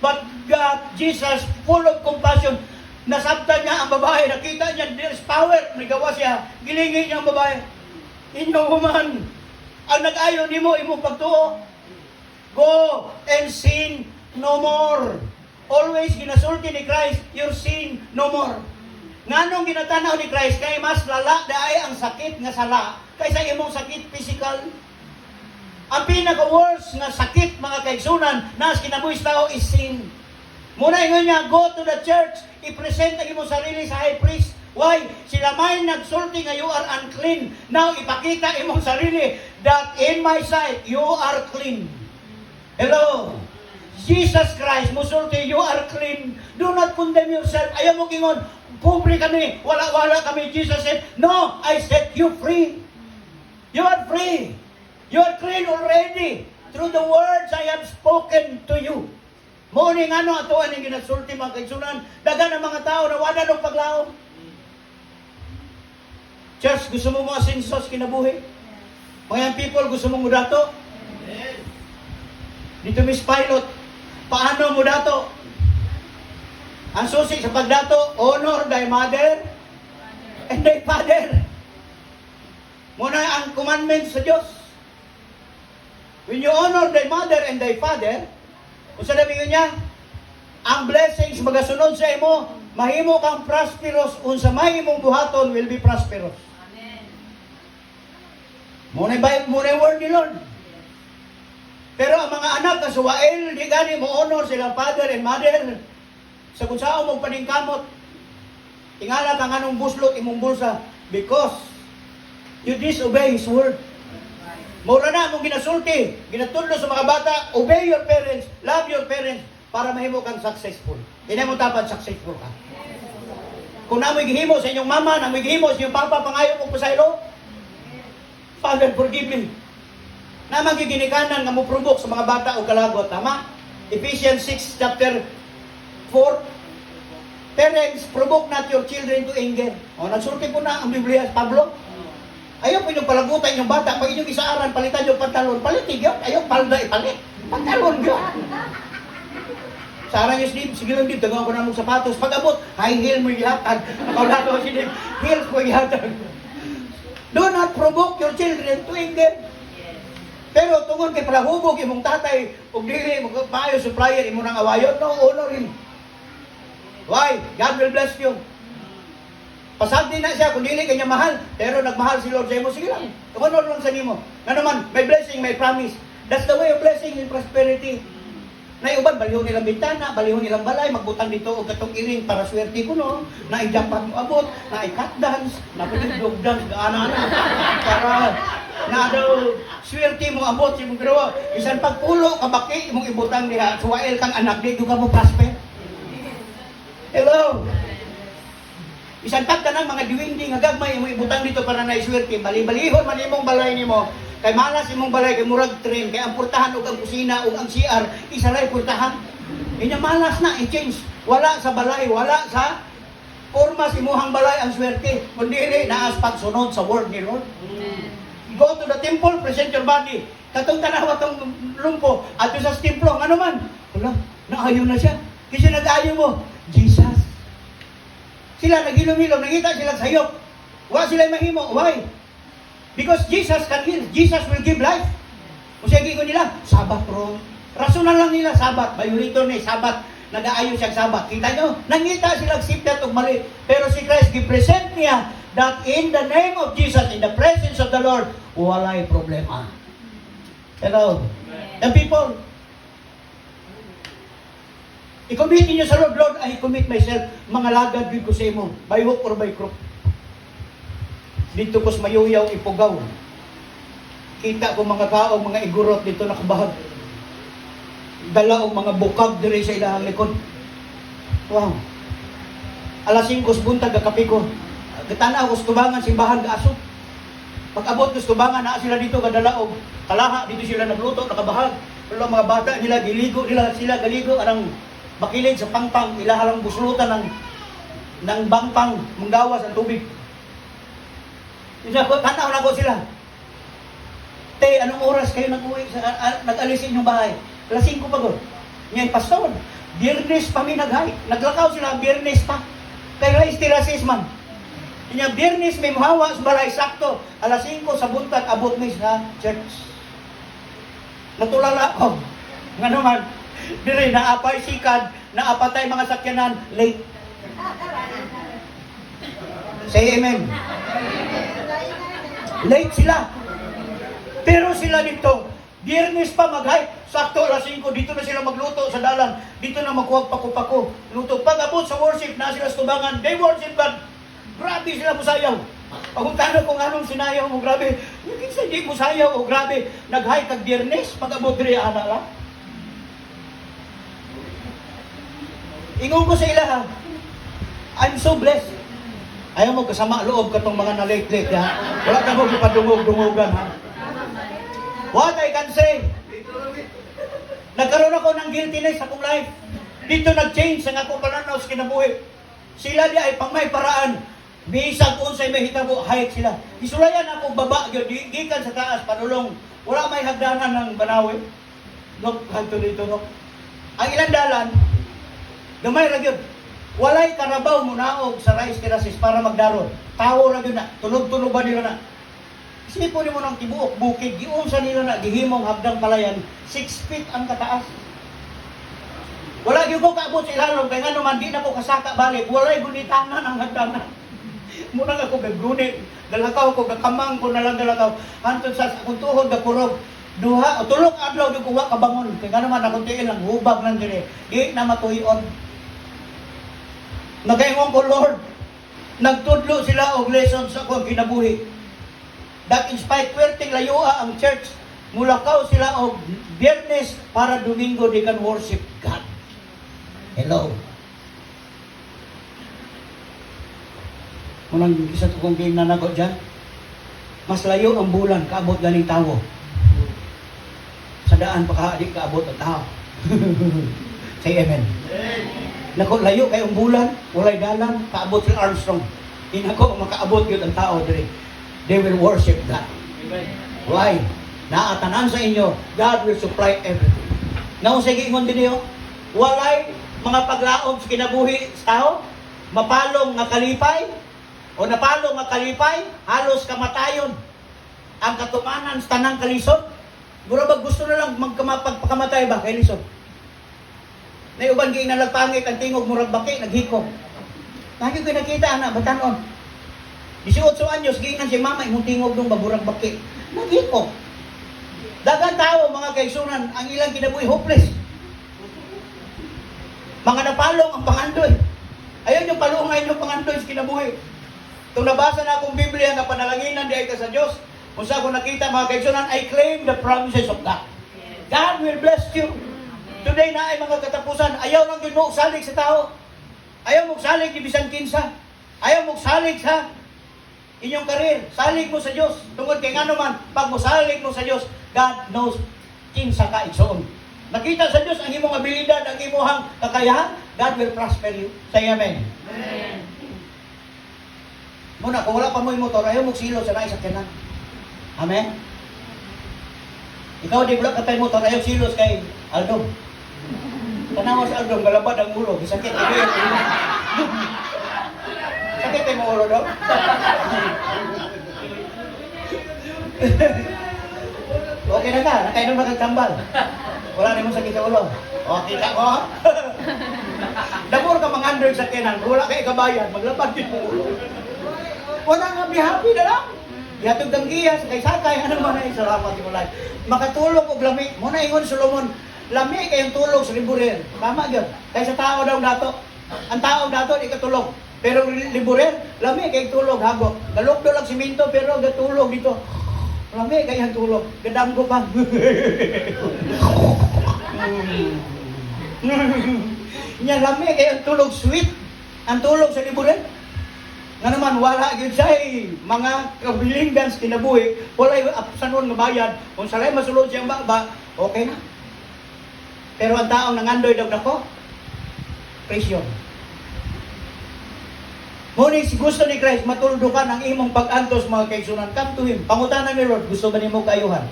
But God, Jesus, full of compassion, nasabtan niya ang babae, nakita niya, there's power, nagawa siya, gilingi niya ang babae. Inyo woman, ang nag-ayo ni mo, imong pagtuo, go and sin no more. Always ginasulti ni Christ, your sin no more. Nganong ginatanaw ni Christ, kay mas lala daay ang sakit nga sala, kaysa imong sakit physical. Ang pinaka-worst nga sakit, mga kaigsunan, na kinabuhis tao is sin. Muna ingon niya, go to the church, i-present ang imong sarili sa high priest. Why? Sila may nagsulti nga you are unclean. Now, ipakita imong sarili that in my sight, you are clean. Hello? Jesus Christ, musulti, you are clean. Do not condemn yourself. Ayaw mo gingon, pobre kami, wala-wala kami. Jesus said, no, I set you free. You are free. You are clean already through the words I have spoken to you. Morning ano ato aning ginasulti mga kaigsunan, dagan ang mga tao na wala nang paglaom. Church, gusto mo mga sinsos kinabuhi? Mga people, gusto mo mudato? Dito Miss Pilot, paano mudato? Ang susi sa pagdato, honor thy mother and thy father. Muna ang commandments sa Diyos. When you honor thy mother and thy father, kung sabihin niya, ang blessings magasunod sa imo, mahimo kang prosperous, unsa may imong buhaton will be prosperous. Amen. Muna word ni Lord. Pero ang mga anak na suwail, di gani mo honor silang father and mother. Sa kung saan mong paningkamot, tingala kang anong buslot imong bulsa, because you disobey His word. Mura na mong ginasulti, ginatudlo sa mga bata, obey your parents, love your parents, para mahimo kang successful. Hindi mo dapat successful ka. Kung namoy gihimo sa inyong mama, namoy gihimo sa inyong papa, pangayo mo pasaylo, Father, forgive me. Na magiginikanan nga mo provoke sa mga bata o kalagot, tama? Ephesians 6 chapter 4. Parents, provoke not your children to anger. O, nagsulti po na ang Biblia, Pablo. Ayaw po inyong palagutan yung bata, pag inyong isaaran, palitan yung pantalon, palitig yun. Ayaw palda ipalit. Pantalon yun. Sa aran niyo, Steve, sige lang din, tagawan ko na mong sapatos. Pag abot, high heel mo ihatag. Nakawala ko si Steve, heels mo ihatag. Do not provoke your children to anger. Pero tungod kay palahubog imong tatay, ug dili mo maayo supplier imo nang awayon, no, honor him. Why? God will bless you. Pasagdi na siya kung dili kanya mahal, pero nagmahal si Lord sa imo, sige lang. Tumanod lang sa nimo. Nga naman, may blessing, may promise. That's the way of blessing and prosperity. Na uban balihon nilang bintana, balihon nilang balay, magbutang dito og katong iring para swerte ko no. Na i-jump mo abot, na i-cut dance, na pwede dog dance gaana na. Para na daw swerte mo abot si mong ginawa. Bisan pagpulo ka baki imong ibutang diha, suwail kang anak di ka mo prosper. Hello. Bisan pag kanang mga diwindi nga gagmay imong ibutang dito para na iswerte, bali-balihon man imong balay nimo. Kay malas imong balay kay murag train, kay ang purtahan ug ang kusina ug ang CR isa lay purtahan. Inya malas na i-change. Wala sa balay, wala sa pormas imuhang balay ang swerte. Kundi naas pagsunod sa word ni Lord. Go to the temple, present your body. Katong tanawa tong lumpo adto sa templo ano man. Wala, naayo na siya. Kasi nag-ayo mo, Jesus. Sila nagilom-ilom, nakita sila sayop. Wa sila mahimo. Why? Because Jesus can heal. Jesus will give life. Kung sige ko nila, Sabat ron. Rasonan lang nila, Sabat. Violator ni Sabat. Nag-aayon siya Sabat. Kita nyo? Nangita silang siptat o mali. Pero si Christ, gipresent niya that in the name of Jesus, in the presence of the Lord, walay problema. Hello? The people, i-commit niyo sa Lord, Lord, I commit myself. Mga lagad ko sa imo. By hook or by crook. Dito ko sa mayuyaw ipugaw. Kita ko mga kaong, mga igurot dito nakabahag. Dala og mga bukag diri sa ilahang likod. Wow. Alas 5 buntag gakapi ko. Gatanaw ko sa tubangan simbahan ga aso. Pag-abot ko sa tubangan naa sila dito kadala og kalaha dito sila nagluto nakabahag. Pero mga bata nila giligo nila sila galigo arang bakilid sa pangpang ilahalang buslutan ng bangpang manggawas ang tubig. Tanaw na ko sila. Te, anong oras kayo nag-uwi? Nag-alis sa inyong bahay? Alas 5 pa ko. Ngayon, pastor, Biyernes pa may nag-hike. Naglakaw sila, Biyernes pa. Kaya rais tirasis man. Kanya, Biyernes may muhawa sa balay, sakto. Alas 5 sa buntag, abot may sa church. Natulala ko. Nga naman, dire, naapay sikad, naapatay mga sakyanan, late. Say amen. Late sila. Pero sila dito, Biyernes pa mag-hike, sakto alas 5, dito na sila magluto sa dalan, dito na magkuhag pako-pako, luto. Pag abot sa worship, na sila sa tubangan, they worship God. Grabe sila musayaw. Pagpuntahan kung anong sinayaw mo, grabe. Yung sa di musayaw, grabe. Nag-hike kag Biyernes, pag abot rin, ana lang. Ingon ko sa ilaha, I'm so blessed. Ayaw mo kasama loob katong mga na-late-late, ha? Wala ka mo ipadungog-dungogan, ha? What I can say, nagkaroon ako ng guiltiness sa akong life. Dito nag-change ang akong pananaw sa kinabuhi. Sila di ay pang may paraan. Bisag kung sa'y may hitabo, hayat sila. Isulayan ako baba, gikan sa taas, panulong. Wala may hagdanan ng banawi. Nok, hanto dito, nok. Ang ilang dalan, gamay ra gyud. Walay karabaw mo naog sa rice terraces para magdaron. Tawo ra gyud na, tunog-tunog ba nila na. Isipon mo ng tibuok bukid, giunsa nila na gihimong hagdang palayan, 6 feet ang kataas. Wala gyud ko kaabot sa ilalom kay ngano man di na ko kasaka balik. Walay gunitanan ang hagdanan. Muna ako gagunit, dalakaw ko gakamang ko na lang dalakaw. Hantod sa akong tuhod gakurog. Duha, tulog adlaw di ko wa kabangon. Kay ngano man akong tiil lang hubag lang dire. Di na matuyon. Nagaingon ko, Lord, nagtudlo sila og lessons sa akong kinabuhi. That in spite kwerteng layua ang church, mulakaw sila og Biyernes para Domingo they can worship God. Hello. Munang isa to kong tingnan ako dyan. Mas layo ang bulan, kaabot ganing tawo. Sa daan pakaadik kaabot ang tao. Say amen. Nako layo kay ang bulan, walay dalan, kaabot si Armstrong. Inako makaabot gyud ang tao diri. They will worship God. Amen. Why? Naatanan sa inyo, God will supply everything. Now sige ingon dinyo, walay mga paglaom sa kinabuhi sa tao, mapalong nga kalipay o napalong nga kalipay, halos kamatayon. Ang katumanan sa tanang kalisod, mura ba gusto na lang magpakamatay ba kay lisod? Na uban gi nalagpangit ang tingog murag baki naghikog. Lagi ko nakita ana batanon. 18 anyos giingnan si mama imong tingog dong baburag baki. Naghikog. Daghang tao mga kaigsunan ang ilang kinabuhi hopeless. Mga napalong ang pangandoy. Ayaw yung palungay yung pangandoy sa kinabuhi. Itong nabasa na akong Biblia na panalanginan di ay ka sa Diyos, kung saan ko nakita mga kaigsunan, I claim the promises of God. God will bless you. Today na ay mga katapusan. Ayaw lang yun mo salig sa tao. Ayaw mo salig ni bisan kinsa. Ayaw mo salig sa inyong karir. Salig mo sa Diyos. Tungkol kay nga naman, pag mo salig mo sa Diyos, God knows kinsa ka igsoon. Nakita sa Diyos ang imong abilidad, ang imong kakayahan, God will prosper you. Say amen. Amen. Muna, kung wala pa mo yung motor, ayaw mo silo sa nais sa kanan. Amen? Ikaw di wala ka tayo motor, ayaw silos kay Aldo. Tanawa sa Aldo, galabad ang ulo. Sakit, sakit tayo mo ulo daw. Okay na ka, nakainom na kagtambal. Wala na mo sakit sa ulo. O, kita ko. Dabor ka mga Android sa kanan, wala kayo kabayan, maglabad din mo ulo. Wala nga, be happy na lang. Yatog kang giyas, kay sakay, ano man ay salamat mo lang. Makatulog og lami. Muna ingon Solomon, lami kayong tulog sa liburer. Tama gyud. Kay sa tao daw dato. Ang tao dato di katulog. Pero liburer, lami kayong tulog hagok. Galugdo lang simento pero gatulog dito. Lami kayong tulog. Gadamgo pa. Nya lami kayong tulog sweet. Ang tulog sa liburer. Nga naman, wala yun siya mga kabilinggan sa kinabuhi, wala yung sanon nga bayad, kung salay masulod siyang ba, okay na. Pero ang taong nangandoy daw nako, presyon. Ngunit si gusto ni Christ, matuldukan ang imong pag-antos mga kaigsunan, come to Him. Pangutanan ni Lord, gusto ba ni mo kayuhan?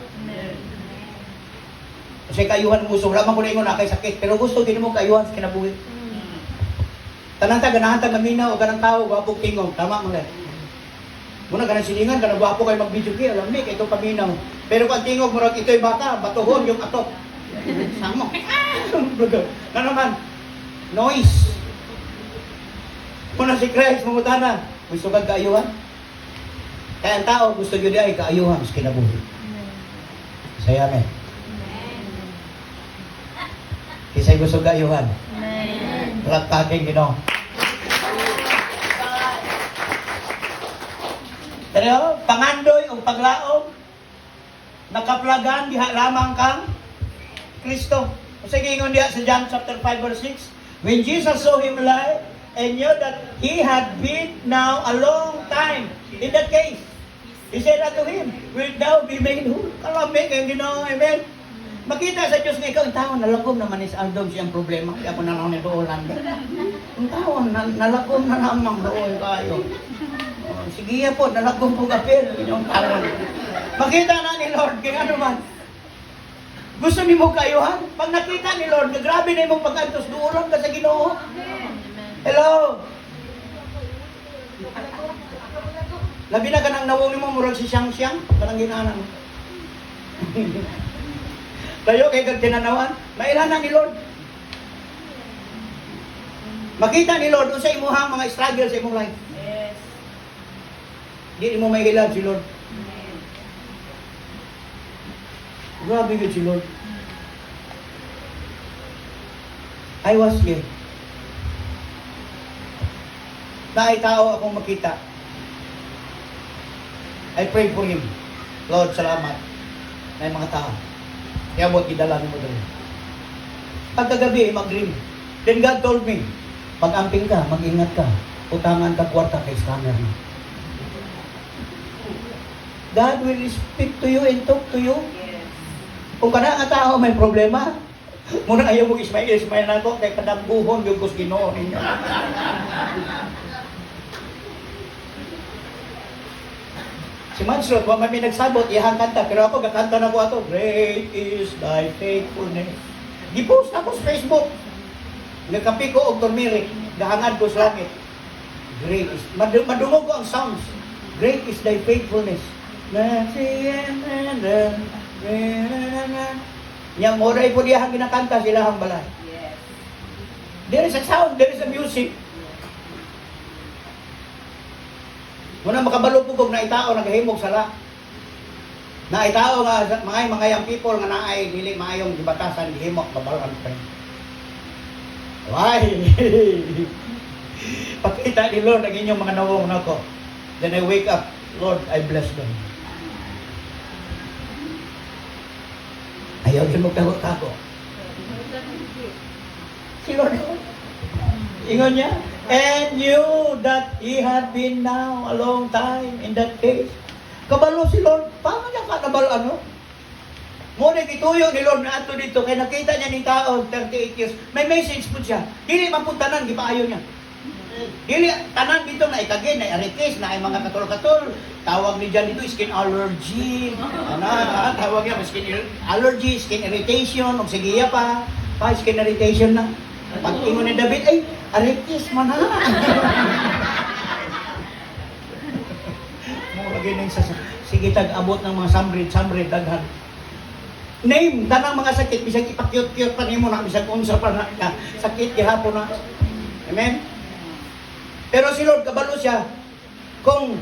Kasi kayuhan mo, lamang ko na ingon na kay sakit, pero gusto din mo kayuhan sa kinabuhi. Tanang ganahan tag naminaw o ganang tao gwapong tingog, tama mo lang. Muna ganang silingan, ganang gwapo kayo mag-video kay alam ni kay itong paminaw. Pero kung tingog mo ron ito'y bata, batuhon yung atok. Samo. Na naman, noise. Muna si Christ mamutana, gusto kang kaayuhan? Kaya ang tao gusto yun ay kaayuhan sa kinabuhi. Saya amen. Kisa'y gusto kaayuhan. Laktaking Ginoo. Pero pangandoy o paglaom nakaplagan diha lamang kang Kristo. Sige ingon diha sa John chapter 5 verse 6. When Jesus saw him alive and knew that he had been now a long time in that case, he said unto him, "Wilt thou be made whole?" Kalami kay Ginoo, amen. Makita sa Diyos nga ikaw, ang tao nalagom naman is Aldom siyang problema. Kaya ako na lang nito Orlando. Ang tao nalagom na namang doon kayo. Sige po, nalagom po kapil. Yung tao. Makita na ni Lord, kaya ano man. Gusto ni mo kayuhan? Pag nakita ni Lord, grabe na yung pag-antos, duuron ka sa Ginoo. Hello? Labi na ka nang nawuli mo, murag si Siyang-Siyang, kanang ginaanan mo. Tayo kay kag tinanawan, mailanan ni Lord. Makita ni Lord sa imuhang mga struggle sa imong life. Yes. Di mo mailan si Lord. Grabe yun si Lord. I was here. Naay tao akong makita. I prayed for him. Lord, salamat. May mga tao. Kaya mo, idala mo doon. Pagkagabi, mag-dream. Then God told me, pag-amping ka, mag-ingat ka. Utangan ka kwarta kay scammer mo. God will speak to you and talk to you. Yes. Kung kana nga tao may problema, muna ayaw mo Ismail na ko, kay kadambuhon yung kus Ginoo ninyo. Si Mansrod, wa may nagsabot, iyang kanta, pero ako gakanta na ko ato, Great is thy faithfulness. Gipost ako sa Facebook. Nagkapi ko og turmeric, gahangad ko sa langit. Great is, madungog ko ang sounds. Great is thy faithfulness. Yang moray po diya ginakanta sila ang balay. Yes. There is a sound, there is a music. Muna makabalo po kung naitao nagahimog sala. Naitao nga mga young people nga naay dili maayong gibatasan gihimok babalan pa. Why? Pakita ni Lord ang inyong mga nawong nako. Then I wake up, Lord, I bless them. Ayaw din magtago-tago. Si Lord, ingon niya, and knew that he had been now a long time in that case. Kabalo si Lord, paano niya ka nabalo ano? Muna gituyo ni Lord na ato dito, kaya nakita niya ni tao, 38 years, may message po siya. Dili mapuntanan, gipaayo niya. Dili, tanan dito na ikagin, na arikis, na ay mga katol-katol. Tawag ni John dito, skin allergy. Tawag niya, skin allergy, skin irritation, o sigiya pa skin irritation na. Pag ingon ni David, ay, arikis man ha. Lagi nang sige tag-abot ng mga samrid, daghan. Name, tanang mga sakit, bisag ipakyot-kyot pa nimo na, bisag unsa pa na, sakit gihapon na. Amen? Pero si Lord, kabalo siya, kung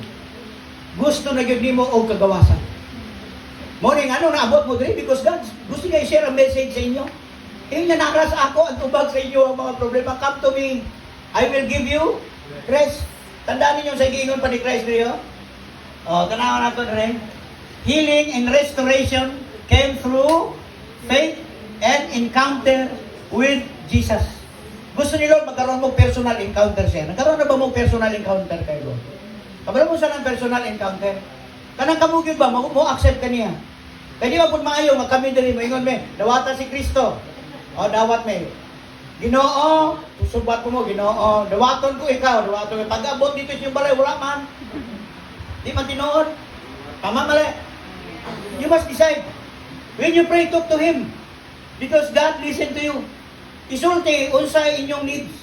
gusto na yun nimo o kagawasan. Morning, ano naabot mo dito? Because God gusto niya i-share ang message sa inyo. Nanaras ako at ubag sa inyo ang mga problema. Come to me, I will give you rest. Tandaan ninyo sa giingon pa ni Christ niyo. Tanawan nato rin. Healing and restoration came through faith and encounter with Jesus. Gusto ni Lord magkaroon mo personal encounter siya. Nagkaroon na ba mo personal encounter kay Lord? Kabalo mo sa ng personal encounter? Kanang kamugid ba? Mo accept ka niya. Kaya di ba kung maayo, magkami dali mo, ingon me, dawatan si Kristo. Dawat me. Ginoo, susubat ko mo, Ginoo. Dawaton ko ikaw, dawaton ko. Pag-abot dito siya balay, wala man. Di man tinuod. Tama mali. You must decide. When you pray, talk to Him. Because God listen to you. Isulti, unsay inyong needs.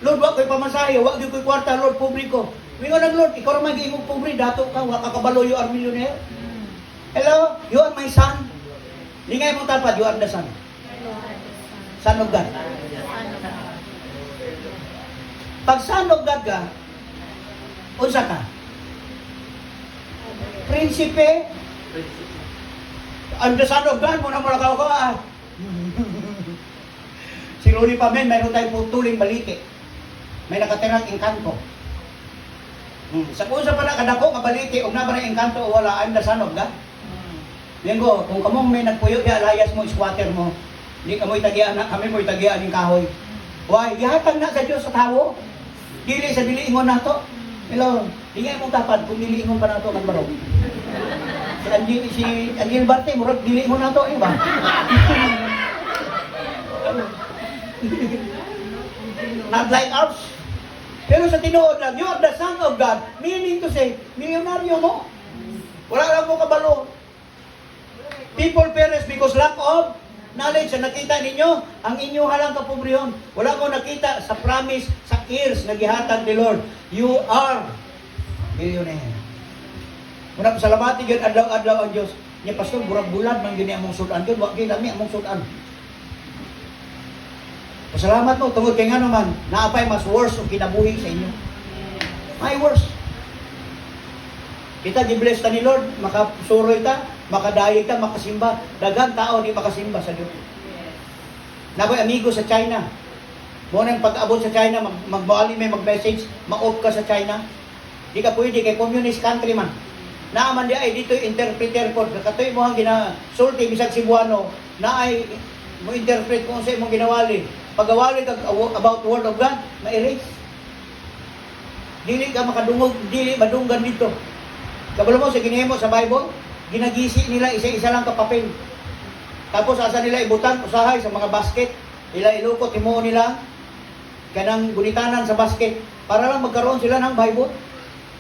Lord, wag ko'y pamasahe, wag ko'y kwarta, Lord, publiko. Wingon ang Lord, ikaw naman giingong pobre, dato ka, wag kakabalo, you are millionaire. Hello, you are my son. Lingay mong tapad, you are the son. Son of God. Pag son of God ka, unsa ka? Prinsipe. Ang the son of God, muna mula ka. Si Loli pa men, mayroon tayong putuling baliti. May nakatirang engkanto. Sa kung sa pala kadako, kabaliti, huwag na ba na engkanto o wala, I'm the son of God. Linggo, kung kamong may nagpuyo, layas mo, squatter mo, hindi ka mo'y tagian na, kami mo'y tagian ng kahoy. Why? Gihatag na sa Diyos sa tao. Dili sa diliingon na to. Hello, tingnan mong tapad, kung diliingon pa na to, nagbarog. Si Angel Barte, murag diliingon na to, ba? Not like ours. Pero sa tinuod lang, you are the son of God. Meaning to say, milyonaryo mo. Wala lang mo kabalo. People perish because lack of knowledge. Sa nakita ninyo, ang inyong halang kapobrehon. Wala mo nakita sa promise, sa ears na gihatag ni Lord. You are millionaire. Muna pasalamati yun, adlaw-adlaw ang Diyos. Niya, Pastor, burag-bulad, man yun among sudan. Yun, wag yun lami among sudan. Pasalamat mo, tungod kay nga naman, naapay mas worse o kinabuhi sa inyo. May worse. Kita, gibless ta ni Lord, makasuroy ta, makadayig ta, makasimba. Daghang tao di makasimba sa Diyos. Nakoy amigo sa China. Muna yung pag-abot sa China, mag-maali may mag-message, ma-off ka sa China. Di ka pwede kay communist country man. Naaman di ay dito interpreter ko. Katoy mo ang ginasulti, bisag Cebuano, na ay mo interpret kung sa imong ginawali. Pagawali kag about word of God, ma-erase. Dili ka makadungog, dili madunggan dito. Kabalo mo sa ginihimo sa Bible, ginagisi nila isa-isa lang ka papel. Tapos asa nila ibutan usahay sa mga basket, ila ilukot himuon nila kanang gunitanan sa basket para lang magkaroon sila ng Bible.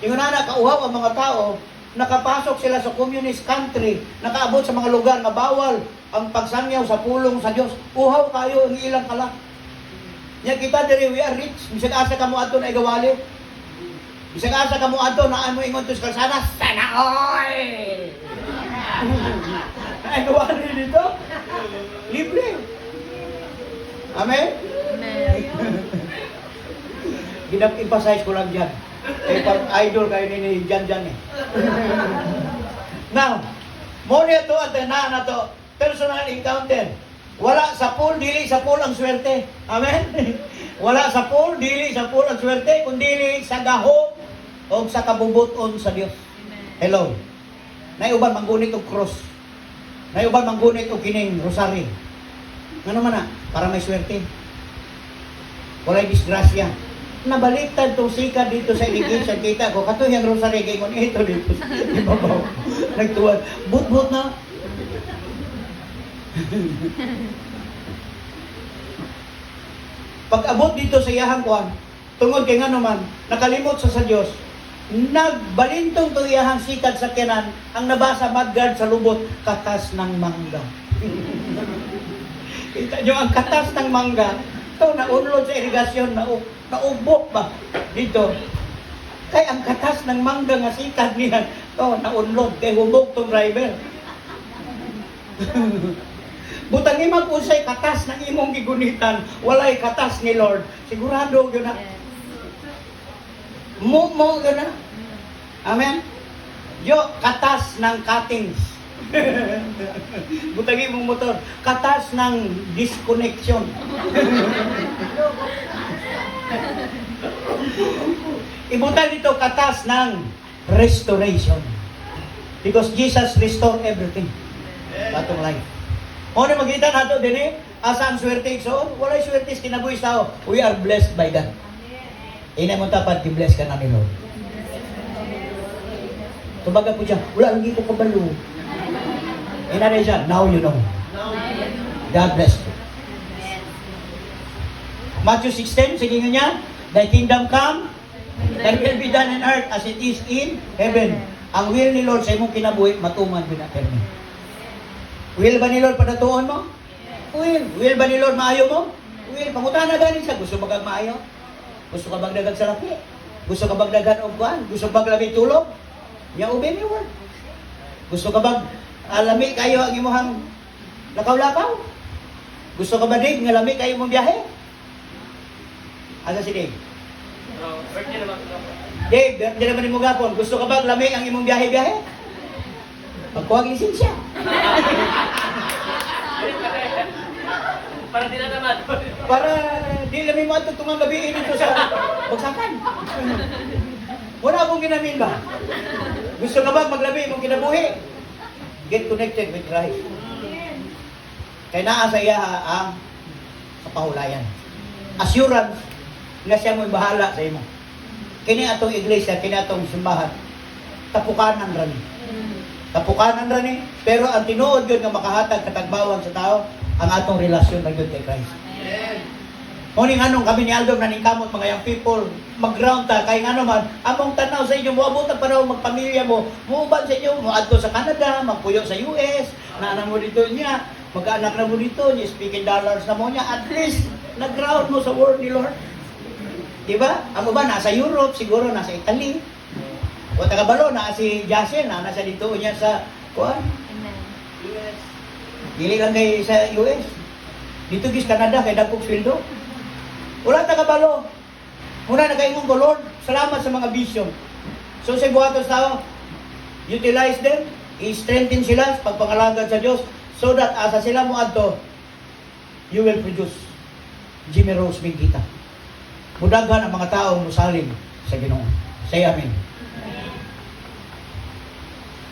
Ingon na kauhaw ang mga tao, nakapasok sila sa communist country, nakaabot sa mga lugar na bawal ang pagsangyaw sa pulong sa Diyos. Uhaw kayo ang ilang kala. Nya kita diri we are rich, bisag asa kamo adto na igawali. Bisag asa kamo adto na ano ingon to sa kalsada, sana all. Ay gawali dito. Libre. Amen. Amen. Ginap-emphasize ko lang dyan. Eh, idol kayo ni Jan eh. Now, mo niya to at na to, personal encounter. Wala sa pool, dili sa pool ang swerte. Amen? Wala sa pool, dili sa pool ang swerte, kundi sa gahom o sa kabubuton sa Dios. Hello. Naiuban manggunit og cross. Naiuban manggunit og kining rosary. Ngano man na, para may swerte. Walay disgrasya. Nabaliktad tong sika dito sa irrigation, kita ko kato yang rosary kay kun ito dito. Ibabaw. Nagtuwan. But na. Pag-abot dito sa iyahang kuan, tungod kay ngano man, nakalimot sa Dios, nagbalintong to iyahang sikat sa kinan, ang nabasa madgard sa lubot, katas ng mangga. Kita nyo ang katas ng mangga, ito naunlod sa irigasyon, naubok ba dito? Kay ang katas ng mangga nga sikat niya, ito naunlod, kay hubog tong driver. Butang imag usay katas ng imong gigunitan, walay katas ni Lord. Sigurado yun na. Mo yun na. Amen? Yo, katas ng cuttings. Butang imong motor, katas ng disconnection. Ibutan dito katas ng restoration. Because Jesus restored everything. Batong life. O na magkita nato din asa ang swerte so walay swerte kinabuhi tao. We are blessed by God. Ina mo tapat i-bless ka na ni Lord. Tumaga po siya, wala lagi ko kabalo. Ina rin siya, now you know. God bless you. Matthew 16, sige nga niya, Thy kingdom come, Thy will be done on earth as it is in heaven. Ang will ni Lord sa imong kinabuhi, matuman pinapirmi. Will ba ni Lord padatuon mo? Will. Will ba ni Lord maayo mo? Will. Pangutan na ganin siya. Gusto ba kang maayo? Gusto ka bang dagan sa laki? Gusto ka bang dagan o kuhan? Gusto ka bang labi tulog? Ya obey ni Lord. Gusto ka bang lami kayo ang imuhang lakaw-lakaw? Gusto ka ba Dave nga lami kayo mong biyahe? Asa si Dave? Dave, di naman mo gapon. Gusto ka bang lami ang imong biyahe-biyahe? Magkuha ang lisensya. Para di na naman. Para di lamin mo ito tungang gabi dito sa bagsakan. Wala akong ginamin ba? Gusto ka ba maglabi mong kinabuhi? Get connected with Christ. Kaya naa sa iya ang kapahulayan. Assurance na siya mo'y bahala sa imo. Kini atong iglesia, kini atong simbahan. Tapukanan rin. Tapukanan rin pero ang tinuod yun nga makahatag katagbawan sa tao, ang atong relasyon na yun kay Christ. Muning anong kami ni Aldo naningkamot mga young people, mag-ground ta, kay ano man, among tanaw sa inyo, muabot ang panahon magpamilya mo, muuban sa inyo, muadto sa Canada, magpuyo sa US, naanak mo dito niya, mag-anak na mo dito, niya speaking dollars na mo niya, at least, nag-ground mo sa word ni Lord. Diba? Amo ba, nasa Europe, siguro nasa Italy, o tagabalo, na si Jasen, nasa dito niya sa, kuan? US. Dili lang kay sa US. Dito gis Canada, kay Dagkog Sweldo. Wala tagabalo. Muna na kayo ko, Lord, salamat sa mga vision. So sa buhatos tao, utilize them, i-strengthen sila sa pagpangalagad sa Diyos, so that asa sila mo adto, you will produce. Jimmy Rose Mingkita. Mudaghan ang mga taong musalim sa Ginoo. Say amen.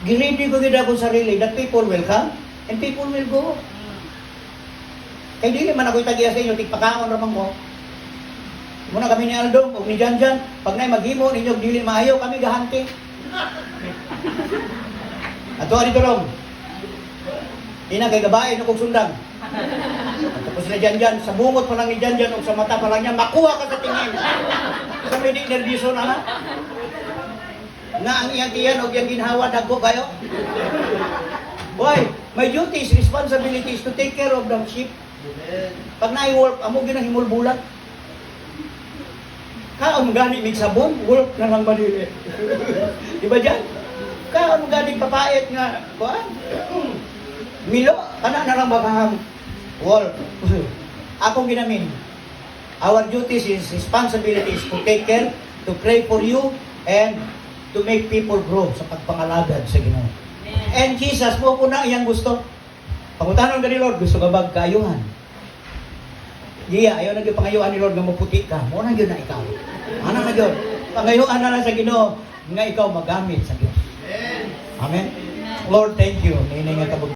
Ginindi ko gid ako sarili that people will come and people will go. Kaya di naman ako'y tagiya sa inyo, tigpakaon naman mo. Muna kami ni Aldo, o ni Janjan, pag na'y maghimo, ninyo dili maayo, kami gahanti. Ato dito lang. Ina kay gabae no kog sundang. At tapos na Janjan, sa bungot pa lang ni Janjan o sa mata pa lang niya, makuha ka sa tingin. Sa may di nervyoso na ha. Nga ang iyang tiyan o iyang ginhawa, dagko kayo. Why? My duties, responsibilities to take care of the sheep. Pag na-work, amo ginahimulbulan. Kaon gani mig sabon, work na lang badili. Di ba dyan? Kaon gani papait nga, kuan? Milo, kana na lang bakahang work. Akong ginamin. Our duties is responsibilities to take care, to pray for you, and to make people grow sa pagpangalagad sa Ginoo. And Jesus, mo po na iyang gusto. Pangutanon ka ni Lord, gusto ka bang kaayuhan? Giya, ayaw na gyud pangayuan ni Lord nga maputi ka. Mo na gyud na ikaw. Ana na gyud. Pangayuan na lang sa Ginoo nga ikaw magamit sa Dios. Amen. Lord, thank you. Ninay nga kabog